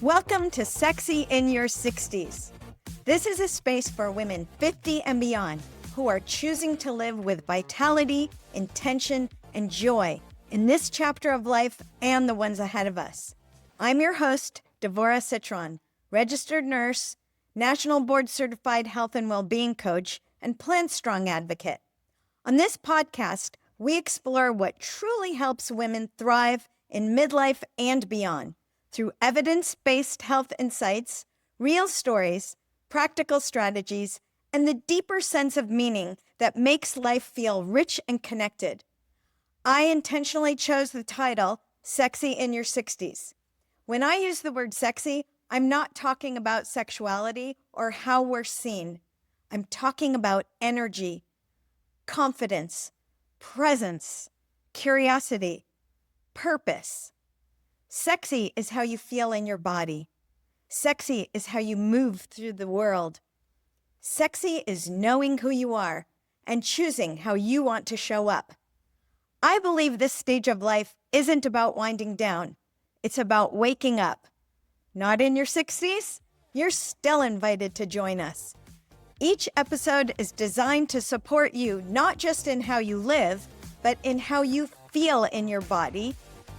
Welcome to Sexy in Your 60s. This is a space for women 50 and beyond who are choosing to live with vitality, intention, and joy in this chapter of life and the ones ahead of us. I'm your host, Dvora Citron, registered nurse, National Board Certified Health and Wellbeing Coach, and Plant Strong advocate. On this podcast, we explore what truly helps women thrive in midlife and beyond through evidence-based health insights, real stories, practical strategies, and the deeper sense of meaning that makes life feel rich and connected. I intentionally chose the title, Sexy in Your 60s. When I use the word sexy, I'm not talking about sexuality or how we're seen. I'm talking about energy, confidence, presence, curiosity, purpose. Sexy is how you feel in your body. Sexy is how you move through the world. Sexy is knowing who you are and choosing how you want to show up. I believe this stage of life isn't about winding down. It's about waking up. Not in your 60s? You're still invited to join us. Each episode is designed to support you not just in how you live, but in how you feel in your body,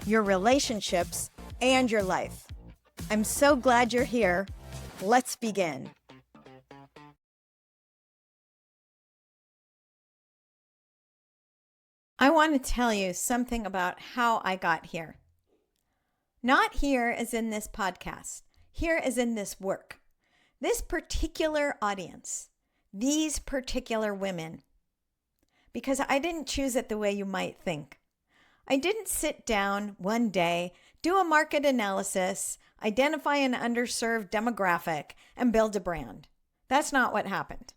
your relationships, and your life. I'm so glad you're here. Let's begin. I want to tell you something about how I got here. Not here as in this podcast, here as in this work. This particular audience, these particular women. Because I didn't choose it the way you might think. I didn't sit down one day, do a market analysis, identify an underserved demographic, and build a brand. That's not what happened.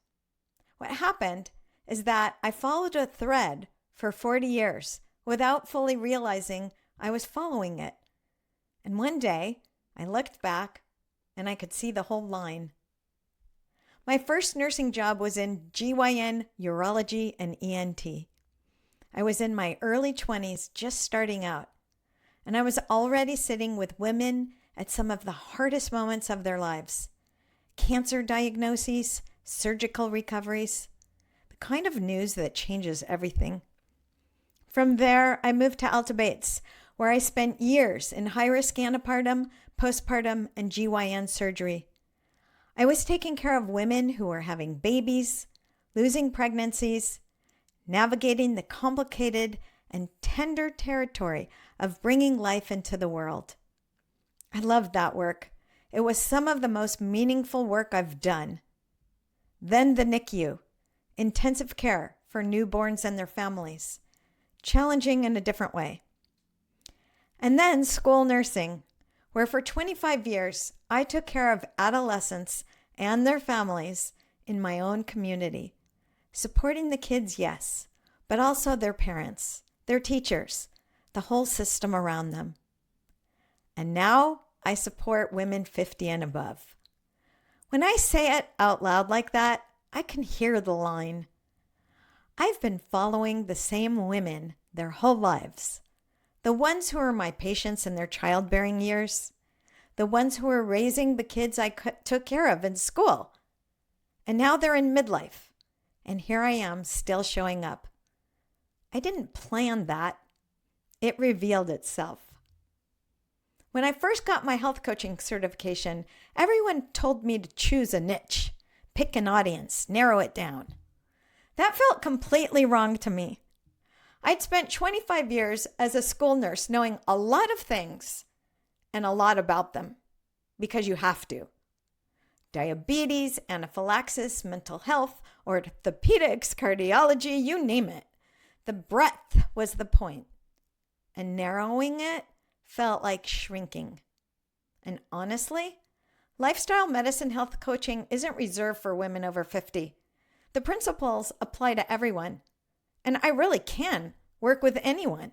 What happened is that I followed a thread for 40 years without fully realizing I was following it. And one day, I looked back and I could see the whole line. My first nursing job was in GYN, urology, and ENT. I was in my early 20s, just starting out, and I was already sitting with women at some of the hardest moments of their lives. Cancer diagnoses, surgical recoveries, the kind of news that changes everything. From there, I moved to Alta Bates, where I spent years in high-risk antepartum, postpartum, and GYN surgery. I was taking care of women who were having babies, losing pregnancies, navigating the complicated and tender territory of bringing life into the world. I loved that work. It was some of the most meaningful work I've done. Then the NICU, intensive care for newborns and their families, challenging in a different way. And then school nursing, where for 25 years, I took care of adolescents and their families in my own community. Supporting the kids, yes, but also their parents, their teachers, the whole system around them. And now I support women 50 and above. When I say it out loud like that, I can hear the line. I've been following the same women their whole lives. The ones who are my patients in their childbearing years, the ones who are raising the kids I took care of in school. And now they're in midlife. And here I am still showing up. I didn't plan that. It revealed itself. When I first got my health coaching certification, everyone told me to choose a niche, pick an audience, narrow it down. That felt completely wrong to me. I'd spent 25 years as a school nurse knowing a lot of things and a lot about them, because you have to. Diabetes, anaphylaxis, mental health, orthopedics, cardiology, you name it. The breadth was the point, and narrowing it felt like shrinking. And honestly, lifestyle medicine health coaching isn't reserved for women over 50. The principles apply to everyone, and I really can work with anyone.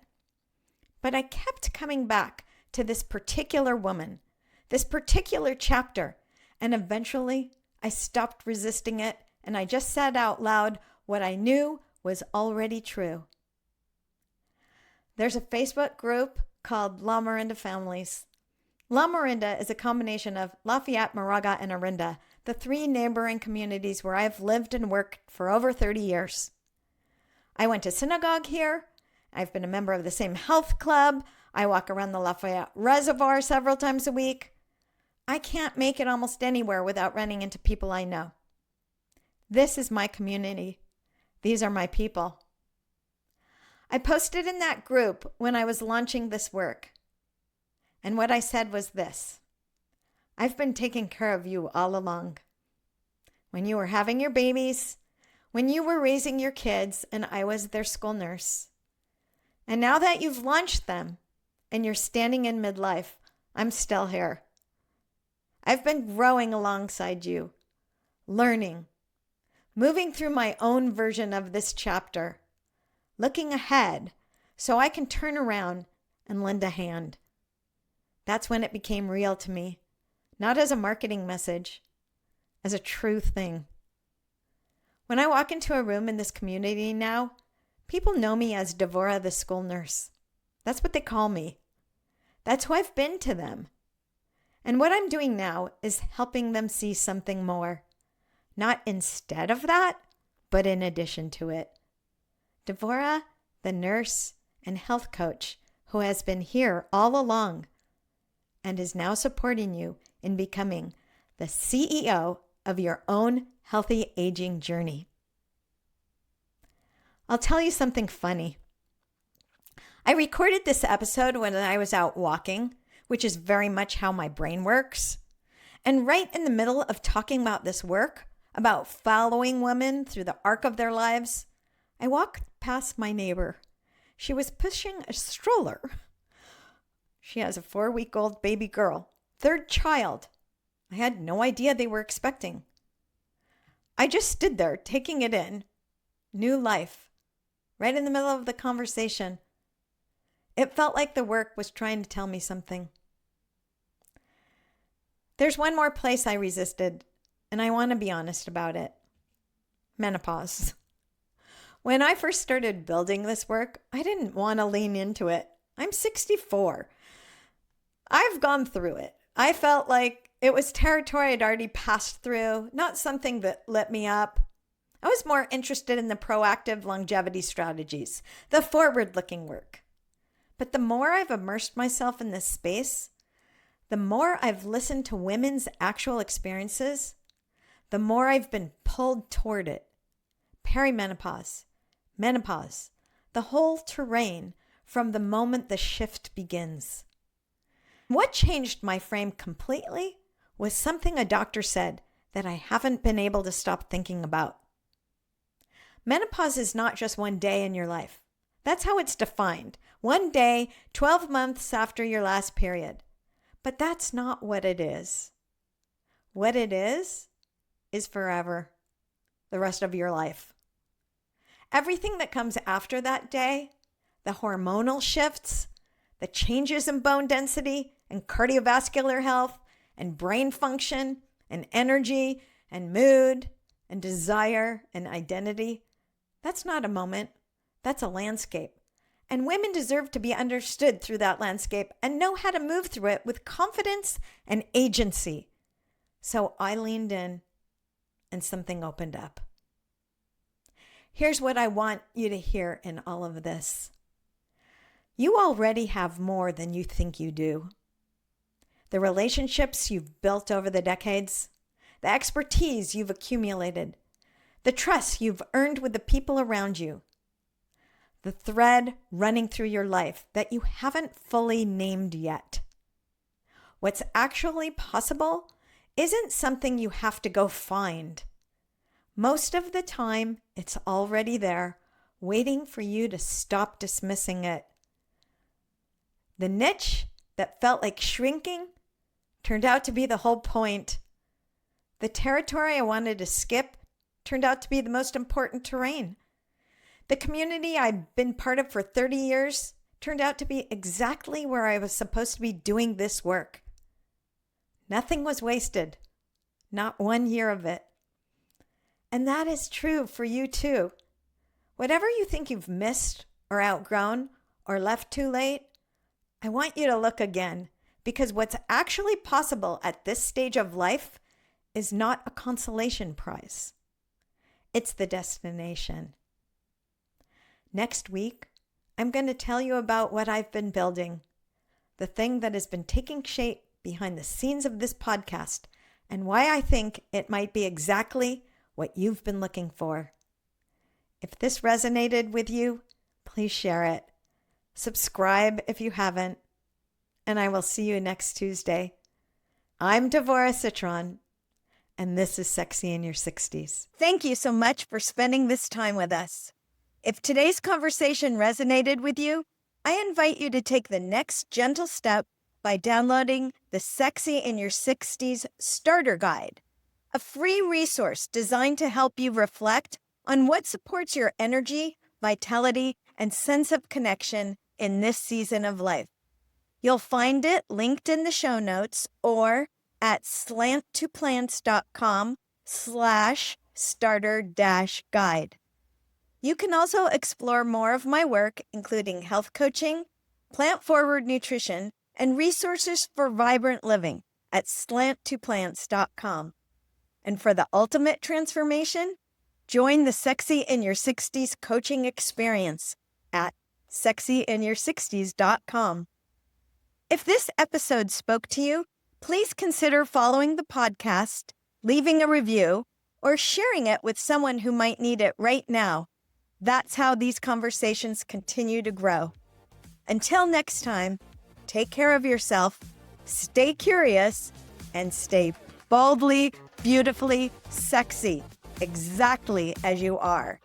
But I kept coming back to this particular woman, this particular chapter, and eventually I stopped resisting it and I just said out loud what I knew was already true. There's a Facebook group called La Miranda Families. La Morinda is a combination of Lafayette, Moraga, and Orinda, the three neighboring communities where I've lived and worked for over 30 years. I went to synagogue here. I've been a member of the same health club. I walk around the Lafayette Reservoir several times a week. I can't make it almost anywhere without running into people I know. This is my community. These are my people. I posted in that group when I was launching this work. And what I said was this: I've been taking care of you all along. When you were having your babies, when you were raising your kids, and I was their school nurse. And now that you've launched them and you're standing in midlife, I'm still here. I've been growing alongside you, learning, moving through my own version of this chapter, looking ahead so I can turn around and lend a hand. That's when it became real to me, not as a marketing message, as a true thing. When I walk into a room in this community now, people know me as Dvora the school nurse. That's what they call me. That's who I've been to them. And what I'm doing now is helping them see something more. Not instead of that, but in addition to it. Dvora, the nurse and health coach who has been here all along and is now supporting you in becoming the CEO of your own healthy aging journey. I'll tell you something funny. I recorded this episode when I was out walking, which is very much how my brain works. And right in the middle of talking about this work, about following women through the arc of their lives, I walked past my neighbor. She was pushing a stroller. She has a 4-week-old baby girl, third child. I had no idea they were expecting. I just stood there taking it in. New life. Right in the middle of the conversation. It felt like the work was trying to tell me something. There's one more place I resisted, and I want to be honest about it. Menopause. When I first started building this work, I didn't want to lean into it. I'm 64. I've gone through it. I felt like it was territory I'd already passed through, not something that lit me up. I was more interested in the proactive longevity strategies, the forward-looking work. But the more I've immersed myself in this space, the more I've listened to women's actual experiences, the more I've been pulled toward it. Perimenopause, menopause, the whole terrain from the moment the shift begins. What changed my frame completely was something a doctor said that I haven't been able to stop thinking about. Menopause is not just one day in your life. That's how it's defined. One day, 12 months after your last period. But that's not what it is. What it is forever, the rest of your life. Everything that comes after that day, the hormonal shifts, the changes in bone density and cardiovascular health and brain function and energy and mood and desire and identity, that's not a moment. That's a landscape. And women deserve to be understood through that landscape and know how to move through it with confidence and agency. So I leaned in and something opened up. Here's what I want you to hear in all of this. You already have more than you think you do. The relationships you've built over the decades, the expertise you've accumulated, the trust you've earned with the people around you, the thread running through your life that you haven't fully named yet. What's actually possible isn't something you have to go find. Most of the time, it's already there, waiting for you to stop dismissing it. The niche that felt like shrinking turned out to be the whole point. The territory I wanted to skip turned out to be the most important terrain. The community I've been part of for 30 years turned out to be exactly where I was supposed to be doing this work. Nothing was wasted, not 1 year of it. And that is true for you too. Whatever you think you've missed or outgrown or left too late, I want you to look again, Because what's actually possible at this stage of life is not a consolation prize. It's the destination. Next week, I'm going to tell you about what I've been building, the thing that has been taking shape behind the scenes of this podcast, and why I think it might be exactly what you've been looking for. If this resonated with you, please share it. Subscribe if you haven't, and I will see you next Tuesday. I'm Dvora Citron, and this is Sexy in Your 60s. Thank you so much for spending this time with us. If today's conversation resonated with you, I invite you to take the next gentle step by downloading the Sexy in Your 60s Starter Guide, a free resource designed to help you reflect on what supports your energy, vitality, and sense of connection in this season of life. You'll find it linked in the show notes or at slanttoplants.com/starter-guide. You can also explore more of my work, including health coaching, plant-forward nutrition, and resources for vibrant living at slanttoplants.com. And for the ultimate transformation, join the Sexy in Your 60s coaching experience at sexyinyour60s.com. If this episode spoke to you, please consider following the podcast, leaving a review, or sharing it with someone who might need it right now. That's how these conversations continue to grow. Until next time, take care of yourself, stay curious, and stay boldly, beautifully sexy, exactly as you are.